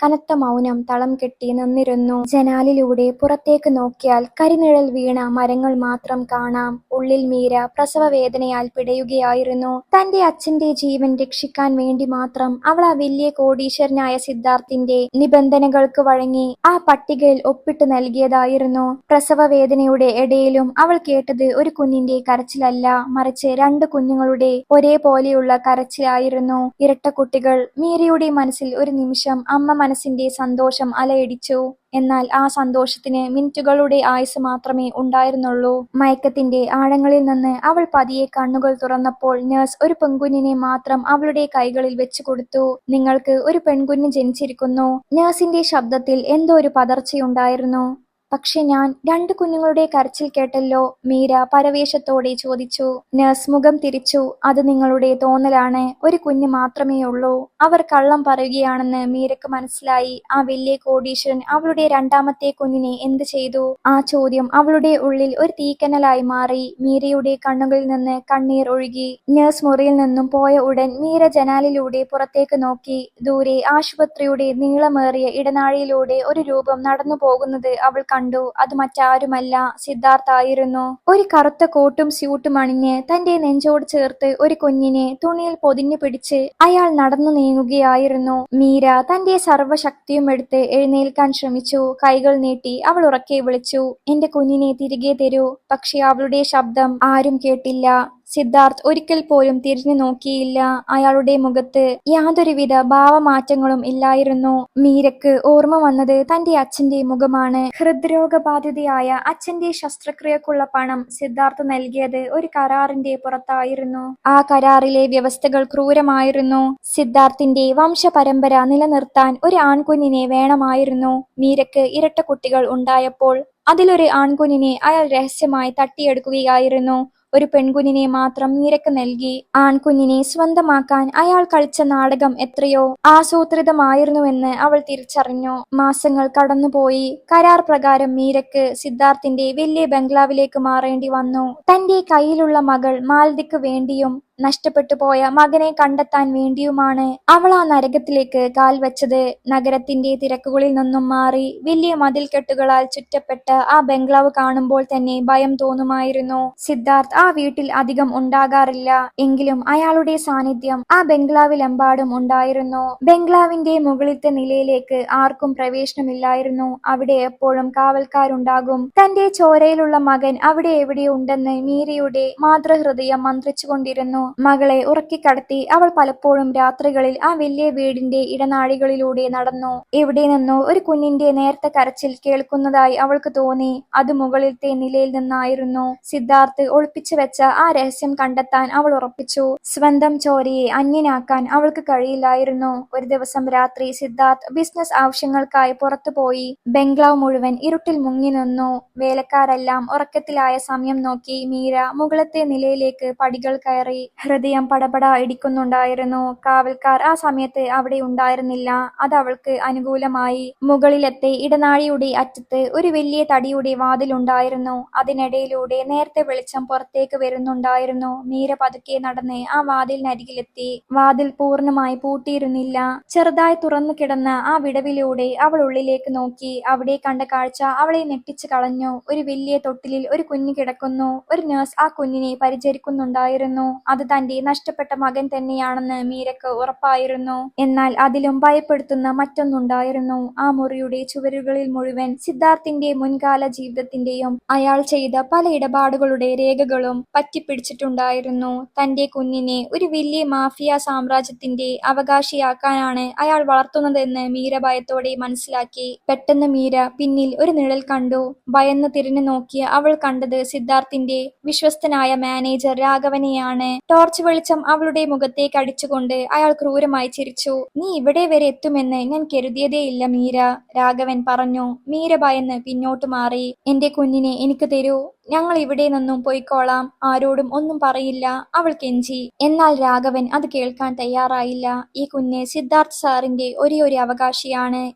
കനത്ത മൗനം തളം കെട്ടി നിന്നിരുന്നു. ജനാലിലൂടെ പുറത്തേക്ക് നോക്കിയാൽ കരിനിഴൽ വീണ മരങ്ങൾ മാത്രം കാണാം. ഉള്ളിൽ മീര പ്രസവവേദനയാൽ പിടയുകയായിരുന്നു. തന്റെ അച്ഛന്റെ ജീവൻ രക്ഷിക്കാൻ വേണ്ടി മാത്രം അവൾ ആ വലിയ കോടീശ്വരനായ സിദ്ധാർത്ഥിന്റെ നിബന്ധനകൾക്ക് വഴങ്ങി ആ പട്ടികയിൽ ഒപ്പിട്ട് നൽകിയതായിരുന്നു. പ്രസവവേദനയുടെ ഇടയിലും അവൾ കേട്ടത് ഒരു കുഞ്ഞിന്റെ കരച്ചിലല്ല, മറിച്ച് 2 കുഞ്ഞുങ്ങളുടെ ഒരേപോലെയുള്ള കരച്ചിലായിരുന്നു. ഇരട്ടക്കുട്ടികൾ. മീരയുടെ മനസ്സിൽ ഒരു നിമിഷം അമ്മ മനസ്സിന്റെ സന്തോഷം അലയടിച്ചു. എന്നാൽ ആ സന്തോഷത്തിന് മിനിറ്റുകളുടെ ആയുസ് മാത്രമേ ഉണ്ടായിരുന്നുള്ളൂ. മയക്കത്തിന്റെ ആഴങ്ങളിൽ നിന്ന് അവൾ പതിയെ കണ്ണുകൾ തുറന്നപ്പോൾ നഴ്സ് ഒരു പെൺകുഞ്ഞിനെ മാത്രം അവളുടെ കൈകളിൽ വെച്ചുകൊടുത്തു. നിങ്ങൾക്ക് ഒരു പെൺകുഞ്ഞ് ജനിച്ചിരിക്കുന്നു. നഴ്സിന്റെ ശബ്ദത്തിൽ എന്തോ ഒരു പതർച്ചയുണ്ടായിരുന്നു. പക്ഷെ ഞാൻ 2 കുഞ്ഞുങ്ങളുടെ കരച്ചിൽ കേട്ടല്ലോ, മീര പരവേശത്തോടെ ചോദിച്ചു. നഴ്സ് മുഖം തിരിച്ചു. അത് നിങ്ങളുടെ തോന്നലാണ്. ഒരു കുഞ്ഞ് മാത്രമേയുള്ളൂ. അവർ കള്ളം പറയുകയാണെന്ന് മീരക്ക് മനസ്സിലായി. ആ വലിയ കോടീശ്വരൻ അവളുടെ 2ാമത്തെ കുഞ്ഞിനെ എന്ത് ചെയ്തു? ആ ചോദ്യം അവളുടെ ഉള്ളിൽ ഒരു തീക്കനലായി മാറി. മീരയുടെ കണ്ണുകളിൽ നിന്ന് കണ്ണീർ ഒഴുകി. നഴ്സ് മുറിയിൽ നിന്നും പോയ ഉടൻ മീര ജനാലിലൂടെ പുറത്തേക്ക് നോക്കി. ദൂരെ ആശുപത്രിയുടെ നീളമേറിയ ഇടനാഴിയിലൂടെ ഒരു രൂപം നടന്നു പോകുന്നത് അവൾ കണ്ടു. അത് മറ്റാരുമല്ല, സിദ്ധാർത്ഥായിരുന്നു. ഒരു കറുത്ത കോട്ടും സ്യൂട്ടും അണിഞ്ഞ് തന്റെ നെഞ്ചോട് ചേർത്ത് ഒരു കുഞ്ഞിനെ തുണിയിൽ പൊതിഞ്ഞു പിടിച്ച് അയാൾ നടന്നു നീങ്ങുകയായിരുന്നു. മീര തന്റെ സർവ്വശക്തിയും എടുത്ത് എഴുന്നേൽക്കാൻ ശ്രമിച്ചു. കൈകൾ നീട്ടി അവൾ ഉറക്കെ വിളിച്ചു, എന്റെ കുഞ്ഞിനെ തിരികെ തരൂ. പക്ഷെ അവളുടെ ശബ്ദം ആരും കേട്ടില്ല. സിദ്ധാർത്ഥ് ഒരിക്കൽ പോലും തിരിഞ്ഞു നോക്കിയില്ല. അയാളുടെ മുഖത്ത് യാതൊരുവിധ ഭാവമാറ്റങ്ങളും ഇല്ലായിരുന്നു. മീരക്ക് ഓർമ്മ വന്നത് തന്റെ അച്ഛന്റെ മുഖമാണ്. ഹൃദ്രോഗബാധിതയായ അച്ഛന്റെ ശസ്ത്രക്രിയക്കുള്ള പണം സിദ്ധാർത്ഥ് നൽകിയത് ഒരു കരാറിന്റെ പുറത്തായിരുന്നു. ആ കരാറിലെ വ്യവസ്ഥകൾ ക്രൂരമായിരുന്നു. സിദ്ധാർത്ഥിന്റെ വംശപരമ്പര നിലനിർത്താൻ ഒരു ആൺകുഞ്ഞിനെ വേണമായിരുന്നു. മീരക്ക് ഇരട്ട കുട്ടികൾ ഉണ്ടായപ്പോൾ അതിലൊരു ആൺകുഞ്ഞിനെ അയാൾ രഹസ്യമായി തട്ടിയെടുക്കുകയായിരുന്നു. ഒരു പെൺകുഞ്ഞിനെ മാത്രം മീരക്ക് നൽകി. ആൺകുഞ്ഞിനെ സ്വന്തമാക്കാൻ അയാൾ കളിച്ച നാടകം എത്രയോ ആസൂത്രിതമായിരുന്നുവെന്ന് അവൾ തിരിച്ചറിഞ്ഞു. മാസങ്ങൾ കടന്നുപോയി. കരാർ പ്രകാരം മീരക്ക് സിദ്ധാർത്ഥിന്റെ വലിയ ബംഗ്ലാവിലേക്ക് മാറേണ്ടി വന്നു. തന്റെ കയ്യിലുള്ള മകൾ മാലതിക്ക് വേണ്ടിയും നഷ്ടപ്പെട്ടു പോയ മകനെ കണ്ടെത്താൻ വേണ്ടിയുമാണ് അവൾ ആ നരകത്തിലേക്ക് കാൽ വെച്ചത്. നഗരത്തിന്റെ തിരക്കുകളിൽ നിന്നും മാറി വലിയ മതിൽക്കെട്ടുകളാൽ ചുറ്റപ്പെട്ട ആ ബംഗ്ലാവ് കാണുമ്പോൾ തന്നെ ഭയം തോന്നുമായിരുന്നു. സിദ്ധാർത്ഥ് ആ വീട്ടിൽ അധികം ഉണ്ടാകാറില്ല. എങ്കിലും അയാളുടെ സാന്നിധ്യം ആ ബംഗ്ലാവിലെമ്പാടും ഉണ്ടായിരുന്നു. ബംഗ്ലാവിന്റെ മുകളിലത്തെ നിലയിലേക്ക് ആർക്കും പ്രവേശനമില്ലായിരുന്നു. അവിടെ എപ്പോഴും കാവൽക്കാരുണ്ടാകും. തന്റെ ചോരയിലുള്ള മകൻ അവിടെ എവിടെയോ ഉണ്ടെന്ന് മീരയുടെ മാതൃഹൃദയം മന്ത്രിച്ചുകൊണ്ടിരുന്നു. മകളെ ഉറക്കിക്കടത്തി അവൾ പലപ്പോഴും രാത്രികളിൽ ആ വലിയ വീടിന്റെ ഇടനാഴികളിലൂടെ നടന്നു. എവിടെ നിന്നോ ഒരു കുഞ്ഞിന്റെ നേർത്ത കരച്ചിൽ കേൾക്കുന്നതായി അവൾക്ക് തോന്നി. അത് മുകളിലത്തെ നിലയിൽ നിന്നായിരുന്നു. സിദ്ധാർത്ഥ് ഒളിപ്പിച്ചു വെച്ച ആ രഹസ്യം കണ്ടെത്താൻ അവൾ ഉറപ്പിച്ചു. സ്വന്തം ചോരയെ അന്യനാക്കാൻ അവൾക്ക് കഴിയില്ലായിരുന്നു. ഒരു ദിവസം രാത്രി സിദ്ധാർത്ഥ് ബിസിനസ് ആവശ്യങ്ങൾക്കായി പുറത്തുപോയി. ബംഗ്ലാവ് മുഴുവൻ ഇരുട്ടിൽ മുങ്ങി നിന്നു. വേലക്കാരെല്ലാം ഉറക്കത്തിലായ സമയം നോക്കി മീര മുകളിലത്തെ നിലയിലേക്ക് പടികൾ കയറി. ഹൃദയം പടപട ഇടിക്കുന്നുണ്ടായിരുന്നു. കാവൽക്കാർ ആ സമയത്ത് അവിടെ ഉണ്ടായിരുന്നില്ല. അത് അവൾക്ക് അനുകൂലമായി. മുകളിലത്തെ ഇടനാഴിയുടെ അറ്റത്ത് ഒരു വലിയ തടിയുടെ വാതിലുണ്ടായിരുന്നു. അതിനിടയിലൂടെ നേരത്തെ വെളിച്ചം പുറത്തേക്ക് വരുന്നുണ്ടായിരുന്നു. മീര പതുക്കെ നടന്ന് ആ വാതിലിനരികിലെത്തി. വാതിൽ പൂർണ്ണമായി പൂട്ടിയിരുന്നില്ല. ചെറുതായി തുറന്നു കിടന്ന ആ വിടവിലൂടെ അവൾ ഉള്ളിലേക്ക് നോക്കി. അവിടെ കണ്ട കാഴ്ച അവളെ ഞെട്ടിച്ചു കളഞ്ഞു. ഒരു വലിയ തൊട്ടിലിൽ ഒരു കുഞ്ഞ് കിടക്കുന്നു. ഒരു നഴ്സ് ആ കുഞ്ഞിനെ പരിചരിക്കുന്നുണ്ടായിരുന്നു. അത് തന്റെ നഷ്ടപ്പെട്ട മകൻ തന്നെയാണെന്ന് മീരക്ക് ഉറപ്പായിരുന്നു. എന്നാൽ അതിലും ഭയപ്പെടുത്തുന്ന മറ്റൊന്നുണ്ടായിരുന്നു. ആ മുറിയുടെ ചുവരുകളിൽ മുഴുവൻ സിദ്ധാർത്ഥിന്റെ മുൻകാല ജീവിതത്തിന്റെയും അയാൾ ചെയ്ത പല ഇടപാടുകളുടെ രേഖകളും പറ്റിപ്പിടിച്ചിട്ടുണ്ടായിരുന്നു. തന്റെ കുഞ്ഞിനെ ഒരു വലിയ മാഫിയ സാമ്രാജ്യത്തിന്റെ അവകാശിയാക്കാനാണ് അയാൾ വളർത്തുന്നതെന്ന് മീര ഭയത്തോടെ മനസ്സിലാക്കി. പെട്ടെന്ന് മീര പിന്നിൽ ഒരു നിഴൽ കണ്ടു. ഭയന്ന് തിരിഞ്ഞു നോക്കിയ അവൾ കണ്ടത് സിദ്ധാർത്ഥിന്റെ വിശ്വസ്തനായ മാനേജർ രാഘവനെയാണ്. ടോർച്ച് വെളിച്ചം അവളുടെ മുഖത്തേക്ക് അടിച്ചുകൊണ്ട് അയാൾ ക്രൂരമായി ചിരിച്ചു. നീ ഇവിടെ വരെ എത്തുമെന്ന് ഞാൻ കരുതിയതേയില്ല മീര, രാഘവൻ പറഞ്ഞു. മീര ഭയന്ന് പിന്നോട്ട് മാറി. എന്റെ കുഞ്ഞിനെ എനിക്ക് തരൂ. ഞങ്ങൾ ഇവിടെ നിന്നും പൊയ്ക്കോളാം, ആരോടും ഒന്നും പറയില്ല, അവൾ കെഞ്ചി. എന്നാൽ രാഘവൻ അത് കേൾക്കാൻ തയ്യാറായില്ല. ഈ കുഞ്ഞ് സിദ്ധാർത്ഥ് സാറിന്റെ ഒരേയൊരു അവകാശിയാണ്.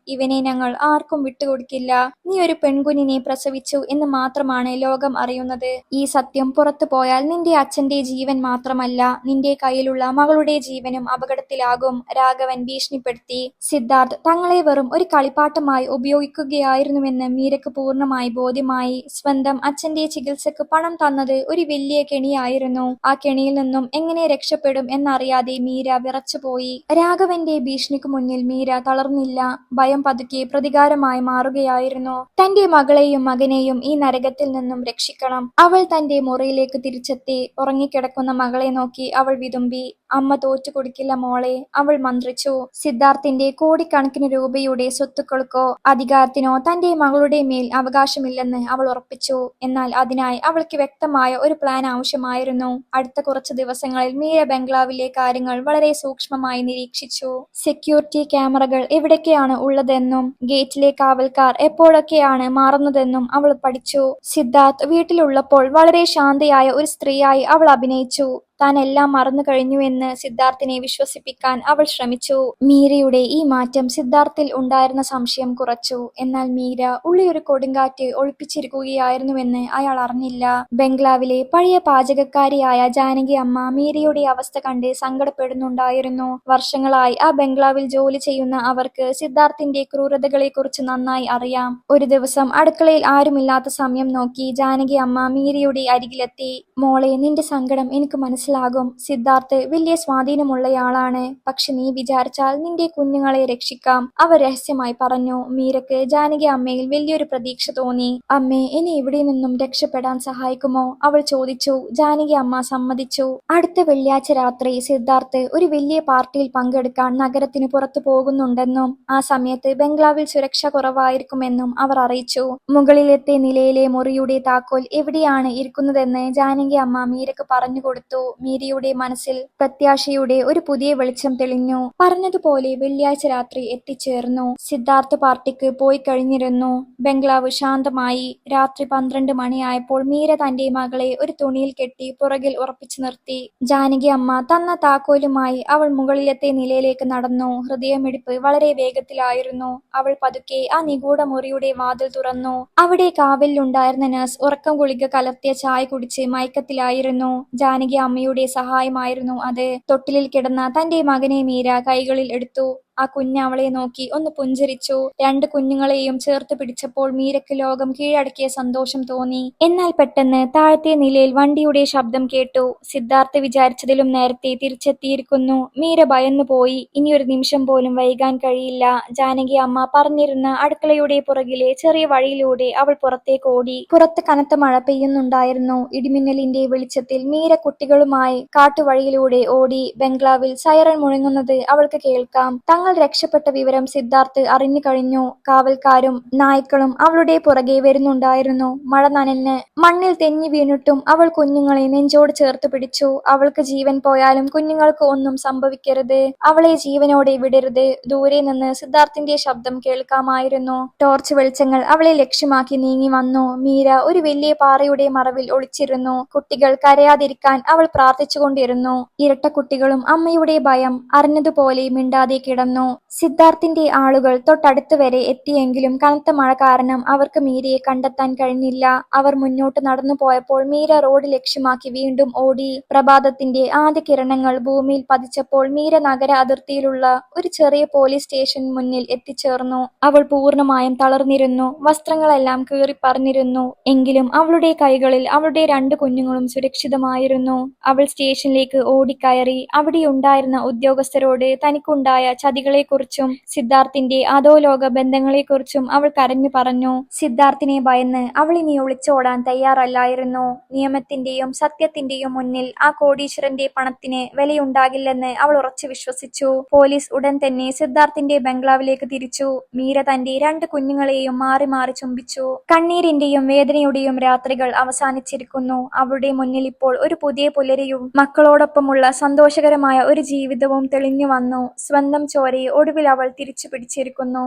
ഇവനെ ഞങ്ങൾ ആർക്കും വിട്ടുകൊടുക്കില്ല. നീ ഒരു പെൺകുഞ്ഞിനെ പ്രസവിച്ചു എന്ന് മാത്രമാണ് ലോകം അറിയുന്നത്. ഈ സത്യം പുറത്തു പോയാൽ നിന്റെ അച്ഛന്റെ ജീവൻ മാത്രമല്ല, നിന്റെ കയ്യിലുള്ള മകളുടെ ജീവനും അപകടത്തിലാകും, രാഘവൻ ഭീഷണിപ്പെടുത്തി. സിദ്ധാർത്ഥ് തങ്ങളെ വെറും ഒരു കളിപ്പാട്ടമായി ഉപയോഗിക്കുകയായിരുന്നുവെന്ന് മീരയ്ക്ക് പൂർണ്ണമായി ബോധ്യമായി. സ്വന്തം അച്ഛന്റെ ചികിത്സക്ക് പണം തന്നത് ഒരു വലിയ കെണിയായിരുന്നു. ആ കെണിയിൽ നിന്നും എങ്ങനെ രക്ഷപ്പെടും എന്നറിയാതെ മീര വിറച്ചുപോയി. രാഘവന്റെ ഭീഷണിക്ക് മുന്നിൽ മീര തളർന്നില്ല. ഭയം പതുക്കെ പ്രതികാരമായി മാറുകയായിരുന്നു. തന്റെ മകളെയും മകനെയും ഈ നരകത്തിൽ നിന്നും രക്ഷിക്കണം. അവൾ തന്റെ മുറിയിലേക്ക് തിരിച്ചെത്തി. ഉറങ്ങിക്കിടക്കുന്ന മകളെ നോക്കി അവൾ വിതുമ്പി. അമ്മ തോറ്റു കൊടുക്കില്ല മോളെ, അവൾ മന്ത്രിച്ചു. സിദ്ധാർത്ഥിന്റെ കോടിക്കണക്കിന് രൂപയുടെ സ്വത്തുക്കൾക്കോ അധികാരത്തിനോ തന്റെ മകളുടെ മേൽ അവകാശമില്ലെന്ന് അവൾ ഉറപ്പിച്ചു. എന്നാൽ അതിനായി അവൾക്ക് വ്യക്തമായ ഒരു പ്ലാൻ ആവശ്യമായിരുന്നു. അടുത്ത കുറച്ച് ദിവസങ്ങളിൽ മീര ബംഗ്ലാവിലെ കാര്യങ്ങൾ വളരെ സൂക്ഷ്മമായി നിരീക്ഷിച്ചു. സെക്യൂരിറ്റി ക്യാമറകൾ എവിടൊക്കെയാണ് ഉള്ളതെന്നും ഗേറ്റിലെ കാവൽക്കാർ എപ്പോഴൊക്കെയാണ് മാറുന്നതെന്നും അവൾ പഠിച്ചു. സിദ്ധാർത്ഥ് വീട്ടിലുള്ളപ്പോൾ വളരെ ശാന്തയായ ഒരു സ്ത്രീയായി അവൾ അഭിനയിച്ചു. താൻ എല്ലാം മറന്നു കഴിഞ്ഞുവെന്ന് സിദ്ധാർത്ഥിനെ വിശ്വസിപ്പിക്കാൻ അവൾ ശ്രമിച്ചു. മീരയുടെ ഈ മാറ്റം സിദ്ധാർത്ഥിൽ ഉണ്ടായിരുന്ന സംശയം കുറച്ചു. എന്നാൽ മീര ഉള്ളിയൊരു കൊടുങ്കാറ്റ് ഒളിപ്പിച്ചിരിക്കുകയായിരുന്നുവെന്ന് അയാൾ അറിഞ്ഞില്ല. ബംഗ്ലാവിലെ പഴയ പാചകക്കാരിയായ ജാനകി അമ്മ മീരയുടെ അവസ്ഥ കണ്ട് സങ്കടപ്പെടുന്നുണ്ടായിരുന്നു. വർഷങ്ങളായി ആ ബംഗ്ലാവിൽ ജോലി ചെയ്യുന്ന അവർക്ക് സിദ്ധാർത്ഥിന്റെ ക്രൂരതകളെക്കുറിച്ച് നന്നായി അറിയാം. ഒരു ദിവസം അടുക്കളയിൽ ആരുമില്ലാത്ത സമയം നോക്കി ജാനകി അമ്മ മീരയുടെ അരികിലെത്തി. മോളെ, നിന്റെ സങ്കടം എനിക്ക് മനസ്സിലാകും. സിദ്ധാർത്ഥ് വലിയ സ്വാധീനമുള്ളയാളാണ്. പക്ഷെ നീ വിചാരിച്ചാൽ നിന്റെ കുഞ്ഞുങ്ങളെ രക്ഷിക്കാം, അവർ രഹസ്യമായി പറഞ്ഞു. മീരക്ക് ജാനകി അമ്മയിൽ വലിയൊരു പ്രതീക്ഷ തോന്നി. അമ്മേ, എന്നെ ഇവിടെ നിന്നും രക്ഷപ്പെടാൻ സഹായിക്കുമോ? അവൾ ചോദിച്ചു. ജാനകി അമ്മ സമ്മതിച്ചു. അടുത്ത വെള്ളിയാഴ്ച രാത്രി സിദ്ധാർത്ഥ് ഒരു വലിയ പാർട്ടിയിൽ പങ്കെടുക്കാൻ നഗരത്തിന് പുറത്തു പോകുന്നുണ്ടെന്നും ആ സമയത്ത് ബംഗ്ലാവിൽ സുരക്ഷ കുറവായിരിക്കുമെന്നും അവർ അറിയിച്ചു. മുകളിലത്തെ നിലയിലെ മുറിയുടെ താക്കോൽ എവിടെയാണ് ഇരിക്കുന്നതെന്ന് ജാനകി അമ്മ മീരക്ക് പറഞ്ഞു കൊടുത്തു. മീരയുടെ മനസ്സിൽ പ്രത്യാശയുടെ ഒരു പുതിയ വെളിച്ചം തെളിഞ്ഞു. പറഞ്ഞതുപോലെ വെള്ളിയാഴ്ച രാത്രി എത്തിച്ചേർന്നു. സിദ്ധാർത്ഥ് പാർട്ടിക്ക് പോയി കഴിഞ്ഞിരുന്നു. ബംഗ്ലാവ് ശാന്തമായി. രാത്രി 12 മണിയായപ്പോൾ മീര തന്റെ മകളെ ഒരു തുണിയിൽ കെട്ടി പുറകിൽ ഉറപ്പിച്ചു നിർത്തി. ജാനകി അമ്മ തന്ന താക്കോലുമായി അവൾ മുകളിലത്തെ നിലയിലേക്ക് നടന്നു. ഹൃദയമിടിപ്പ് വളരെ വേഗത്തിലായിരുന്നു. അവൾ പതുക്കെ ആ നിഗൂഢ മുറിയുടെ വാതിൽ തുറന്നു. അവിടെ കാവലിലുണ്ടായിരുന്ന നഴ്സ് ഉറക്കം ഗുളിക കലർത്തിയ ചായ കുടിച്ച് മയക്കത്തിലായിരുന്നു. ജാനകി അമ്മയുടെ സഹായമായിരുന്നു അത്. തൊട്ടിലിൽ കിടന്ന തന്റെ മകനെ മീര കൈകളിൽ എടുത്തു. ആ കുഞ്ഞ് അവളെ നോക്കി ഒന്ന് പുഞ്ചിരിച്ചു. 2 കുഞ്ഞുങ്ങളെയും ചേർത്ത് പിടിച്ചപ്പോൾ മീരയ്ക്ക് ലോകം കീഴടക്കിയ സന്തോഷം തോന്നി. എന്നാൽ പെട്ടെന്ന് താഴത്തെ നിലയിൽ വണ്ടിയുടെ ശബ്ദം കേട്ടു. സിദ്ധാർത്ഥ് വിചാരിച്ചതിലും നേരത്തെ തിരിച്ചെത്തിയിരിക്കുന്നു. മീര ഭയന്നുപോയി. ഇനിയൊരു നിമിഷം പോലും വൈകാൻ കഴിയില്ല. ജാനകി അമ്മ പറഞ്ഞിരുന്ന അടുക്കളയുടെ പുറകിലെ ചെറിയ വഴിയിലൂടെ അവൾ പുറത്തേക്ക് ഓടി. പുറത്ത് കനത്ത മഴ പെയ്യുന്നുണ്ടായിരുന്നു. ഇടിമിന്നലിന്റെ വെളിച്ചത്തിൽ മീര കുട്ടികളുമായി കാട്ടുവഴിയിലൂടെ ഓടി. ബംഗ്ലാവിൽ സൈറൺ മുഴങ്ങുന്നത് അവൾക്ക് കേൾക്കാം. തങ്ങൾ രക്ഷപ്പെട്ട വിവരം സിദ്ധാർത്ഥ് അറിഞ്ഞു കഴിഞ്ഞു. കാവൽക്കാരും നായ്ക്കളും അവളുടെ പുറകെ വരുന്നുണ്ടായിരുന്നു. മഴ നനഞ്ഞ് മണ്ണിൽ തെന്നി വീണിട്ടും അവൾ കുഞ്ഞുങ്ങളെ നെഞ്ചോട് ചേർത്ത് പിടിച്ചു. അവൾക്ക് ജീവൻ പോയാലും കുഞ്ഞുങ്ങൾക്ക് ഒന്നും സംഭവിക്കരുത്, അവളെ ജീവനോടെ വിടരുത്. ദൂരെ നിന്ന് സിദ്ധാർത്ഥിന്റെ ശബ്ദം കേൾക്കാമായിരുന്നു. ടോർച്ച് വെളിച്ചങ്ങൾ അവളെ ലക്ഷ്യമാക്കി നീങ്ങി വന്നു. മീര ഒരു വലിയ പാറയുടെ മറവിൽ ഒളിച്ചിരുന്നു. കുട്ടികൾ കരയാതിരിക്കാൻ അവൾ പ്രാർത്ഥിച്ചുകൊണ്ടിരുന്നു. ഇരട്ട കുട്ടികളും അമ്മയുടെ ഭയം അറിഞ്ഞതുപോലെ മിണ്ടാതെ കിടന്നു. സിദ്ധാർത്ഥിന്റെ ആളുകൾ തൊട്ടടുത്ത് വരെ എത്തിയെങ്കിലും കനത്ത മഴ കാരണം അവർക്ക് മീരയെ കണ്ടെത്താൻ കഴിഞ്ഞില്ല. അവർ മുന്നോട്ട് നടന്നു പോയപ്പോൾ മീര റോഡ് ലക്ഷ്യമാക്കി വീണ്ടും ഓടി. പ്രഭാതത്തിന്റെ ആദ്യ കിരണങ്ങൾ ഭൂമിയിൽ പതിച്ചപ്പോൾ മീര നഗര അതിർത്തിയിലുള്ള ഒരു ചെറിയ പോലീസ് സ്റ്റേഷന് മുന്നിൽ എത്തിച്ചേർന്നു. അവൾ പൂർണ്ണമായും തളർന്നിരുന്നു. വസ്ത്രങ്ങളെല്ലാം കീറിപ്പറിഞ്ഞിരുന്നു. എങ്കിലും അവളുടെ കൈകളിൽ അവളുടെ 2 കുഞ്ഞുങ്ങളും സുരക്ഷിതമായിരുന്നു. അവൾ സ്റ്റേഷനിലേക്ക് ഓടിക്കയറി. അവിടെയുണ്ടായിരുന്ന ഉദ്യോഗസ്ഥരോട് തനിക്കുണ്ടായ ചതികളെക്കുറിച്ചും സിദ്ധാർത്ഥിന്റെ അധോലോക ബന്ധങ്ങളെക്കുറിച്ചും അവൾ കരഞ്ഞു പറഞ്ഞു. സിദ്ധാർത്ഥിനെ ഭയന്ന് അവൾ ഇനി ഒളിച്ചോടാൻ തയ്യാറല്ലായിരുന്നു. നിയമത്തിന്റെയും സത്യത്തിന്റെയും മുന്നിൽ ആ കോടീശ്വരന്റെ പണത്തിന് വിലയുണ്ടാകില്ലെന്ന് അവൾ ഉറച്ചു വിശ്വസിച്ചു. പോലീസ് ഉടൻ തന്നെ സിദ്ധാർത്ഥിന്റെ ബംഗ്ലാവിലേക്ക് തിരിച്ചു. മീര തന്റെ 2 കുഞ്ഞുങ്ങളെയും മാറി മാറി ചുംബിച്ചു. കണ്ണീരിന്റെയും വേദനയുടെയും രാത്രികൾ അവസാനിച്ചിരിക്കുന്നു. അവളുടെ മുന്നിൽ ഇപ്പോൾ ഒരു പുതിയ പുലരിയും മക്കളോടൊപ്പമുള്ള സന്തോഷകരമായ ഒരു ജീവിതവും തെളിഞ്ഞു വന്നു. സ്വന്തം ചോരയെ ഒടുവിൽ അവൾ തിരിച്ചു പിടിച്ചിരിക്കുന്നു.